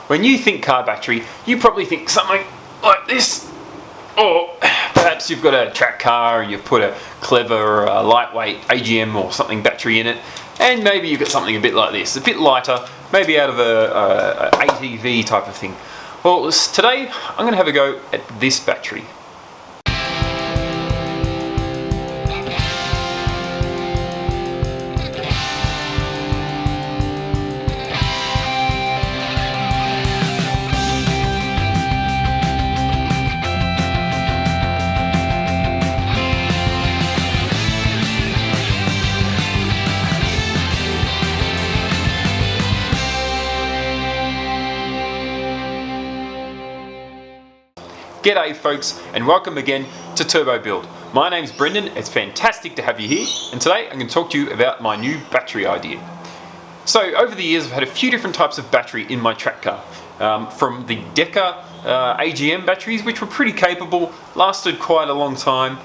when you think car battery, you probably think something like this. Or perhaps you've got a track car and you've put a clever lightweight AGM or something battery in it, and maybe you've got something a bit like this, a bit lighter, maybe out of a ATV type of thing. Well, today I'm going to have a go at this battery. G'day folks, and welcome again to Turbo Build. My name's Brendan, it's fantastic to have you here, and today I'm going to talk to you about my new battery idea. So over the years I've had a few different types of battery in my track car, from the Deca AGM batteries, which were pretty capable, lasted quite a long time,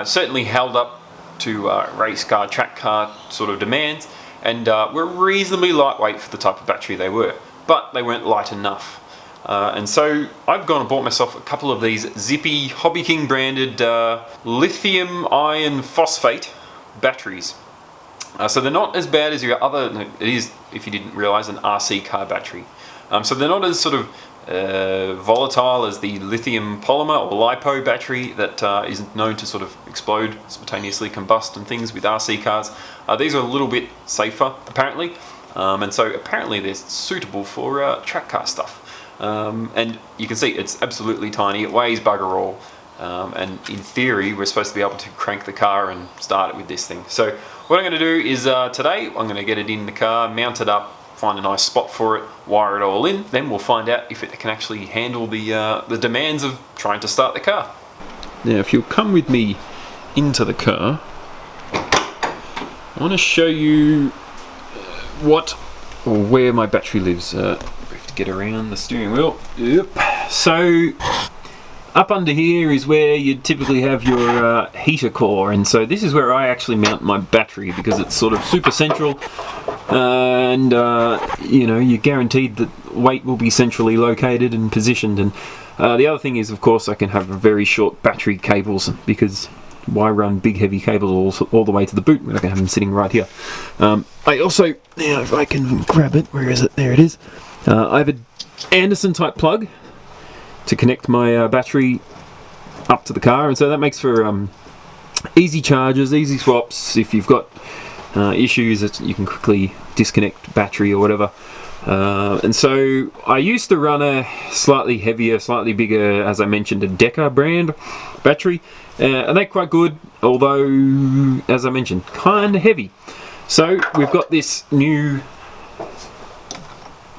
certainly held up to race car, track car sort of demands, and were reasonably lightweight for the type of battery they were, but they weren't light enough. And so I've gone and bought myself a couple of these zippy Hobby King branded lithium iron phosphate batteries. So they're not as bad as your other, it is, if you didn't realise, an RC car battery. So they're not as sort of volatile as the lithium polymer or LiPo battery that is known to sort of explode, spontaneously combust and things with RC cars. These are a little bit safer apparently, and so apparently they're suitable for track car stuff. And you can see it's absolutely tiny, it weighs bugger all, and in theory we're supposed to be able to crank the car and start it with this thing. So what I'm going to do is today I'm going to get it in the car, mount it up, find a nice spot for it, wire it all in, then we'll find out if it can actually handle the demands of trying to start the car. Now if you'll come with me into the car, I want to show you where my battery lives. Get around the steering wheel. Yep. So up under here is where you'd typically have your heater core, and so this is where I actually mount my battery because it's sort of super central, and you know, you're guaranteed that weight will be centrally located and positioned. And the other thing is, of course, I can have very short battery cables because why run big heavy cables all the way to the boot when I can have them sitting right here. I also, now if I can grab it, where is it? There it is. I have an Anderson type plug to connect my battery up to the car, and so that makes for easy charges, easy swaps. If you've got issues, you can quickly disconnect battery or whatever. And so I used to run a slightly heavier, slightly bigger, as I mentioned, a Deca brand battery, and they're quite good, although, as I mentioned, kind of heavy. So we've got this new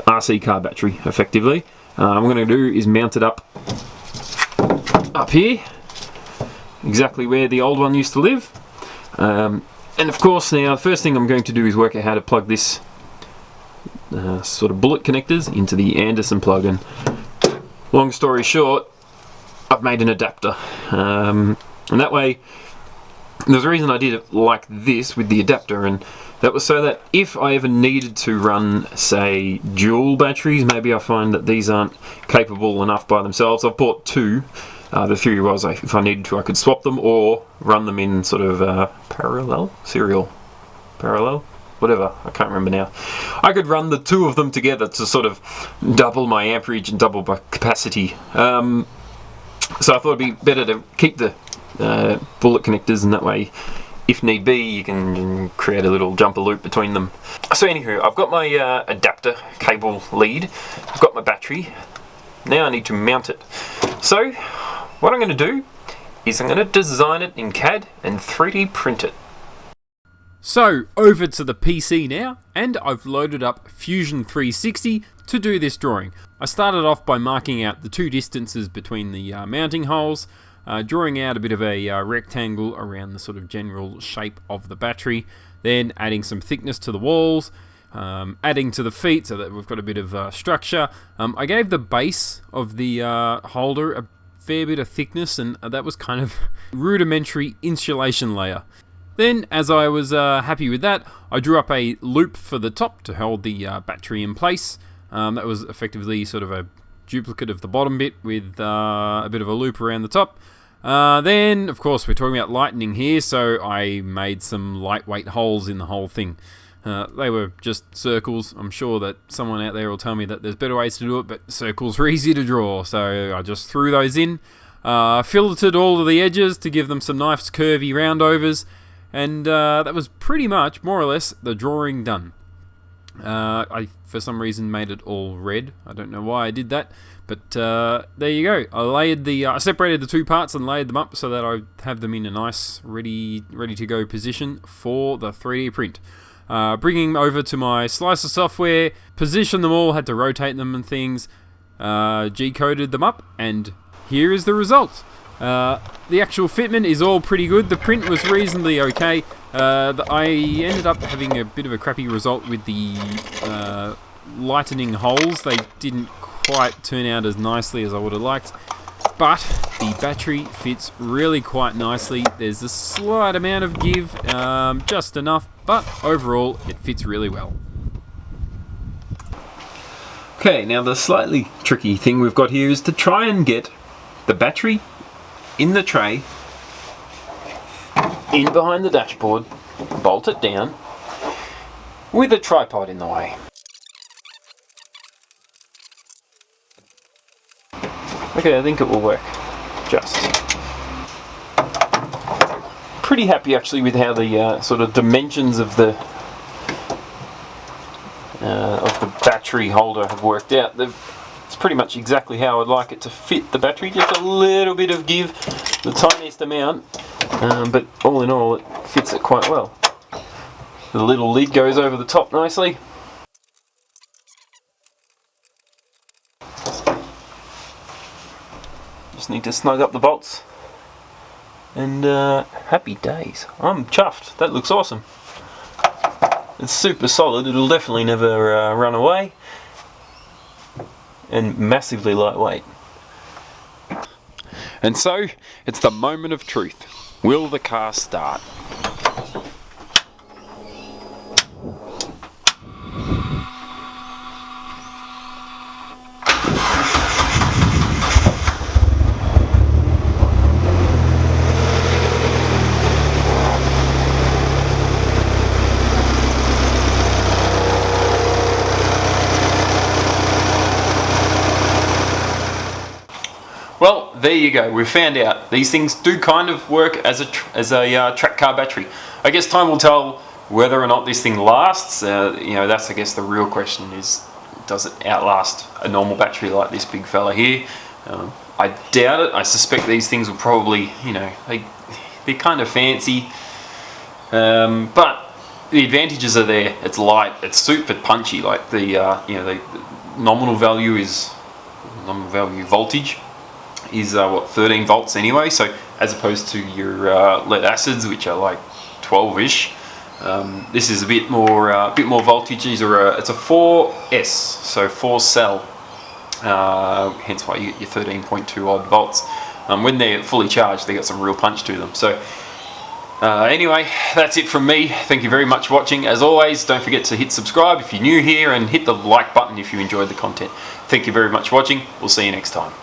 RC car battery, effectively. What I'm going to do is mount it up here, exactly where the old one used to live. And of course, now the first thing I'm going to do is work out how to plug this sort of bullet connectors into the Anderson plug. And long story short, I've made an adapter, and that way, there's a reason I did it like this with the adapter, and that was so that if I ever needed to run, say, dual batteries, maybe I find that these aren't capable enough by themselves. I've bought two. The theory was if I needed to, I could swap them or run them in sort of serial, whatever, I can't remember now. I could run the two of them together to sort of double my amperage and double my capacity. So I thought it'd be better to keep the bullet connectors, and that way, if need be, you can create a little jumper loop between them. So anywho, I've got my adapter cable lead, I've got my battery, now I need to mount it. So what I'm going to do is I'm going to design it in CAD and 3D print it. So over to the PC now, and I've loaded up Fusion 360 to do this drawing. I started off by marking out the two distances between the mounting holes, drawing out a bit of a rectangle around the sort of general shape of the battery, then adding some thickness to the walls, adding to the feet so that we've got a bit of structure. I gave the base of the holder a fair bit of thickness, and that was kind of rudimentary insulation layer. Then, as I was happy with that, I drew up a loop for the top to hold the battery in place. That was effectively sort of a duplicate of the bottom bit with a bit of a loop around the top. Then, of course, we're talking about lightning here, so I made some lightweight holes in the whole thing. They were just circles. I'm sure that someone out there will tell me that there's better ways to do it, but circles are easy to draw, so I just threw those in. Filleted all of the edges to give them some nice curvy roundovers, and that was pretty much, more or less, the drawing done. I, for some reason, made it all red. I don't know why I did that, but there you go. I separated the two parts and laid them up so that I have them in a nice, ready to go position for the 3D print. Bringing them over to my slicer software, positioned them all, had to rotate them and things, G-coded them up, and here is the result. The actual fitment is all pretty good. The print was reasonably okay. I ended up having a bit of a crappy result with the lightening holes. They didn't quite turn out as nicely as I would have liked, but the battery fits really quite nicely. There's a slight amount of give, just enough, but overall it fits really well. Okay, now the slightly tricky thing we've got here is to try and get the battery in the tray, in behind the dashboard, bolt it down, with a tripod in the way. Okay, I think it will work. Just. Pretty happy actually with how the sort of dimensions of the battery holder have worked out. It's pretty much exactly how I'd like it to fit the battery, just a little bit of give, the tiniest amount, but all in all it fits it quite well. The little lid goes over the top nicely. Just need to snug up the bolts, and happy days. I'm chuffed, that looks awesome. It's super solid, it'll definitely never run away. And massively lightweight. And so, it's the moment of truth. Will the car start? Well, there you go. We found out these things do kind of work as a track car battery. I guess time will tell whether or not this thing lasts. That's I guess the real question is, does it outlast a normal battery like this big fella here? I doubt it. I suspect these things will probably, they're kind of fancy, but the advantages are there. It's light. It's super punchy. Like the nominal value voltage is 13 volts anyway, so as opposed to your lead acids, which are like 12ish, this is a bit more voltage. It's a 4S, so 4 cell, hence why you get your 13.2 odd volts. When they're fully charged, they got some real punch to them. So anyway, that's it from me. Thank you very much for watching. As always, don't forget to hit subscribe if you're new here, and hit the like button if you enjoyed the content. Thank you very much for watching. We'll see you next time.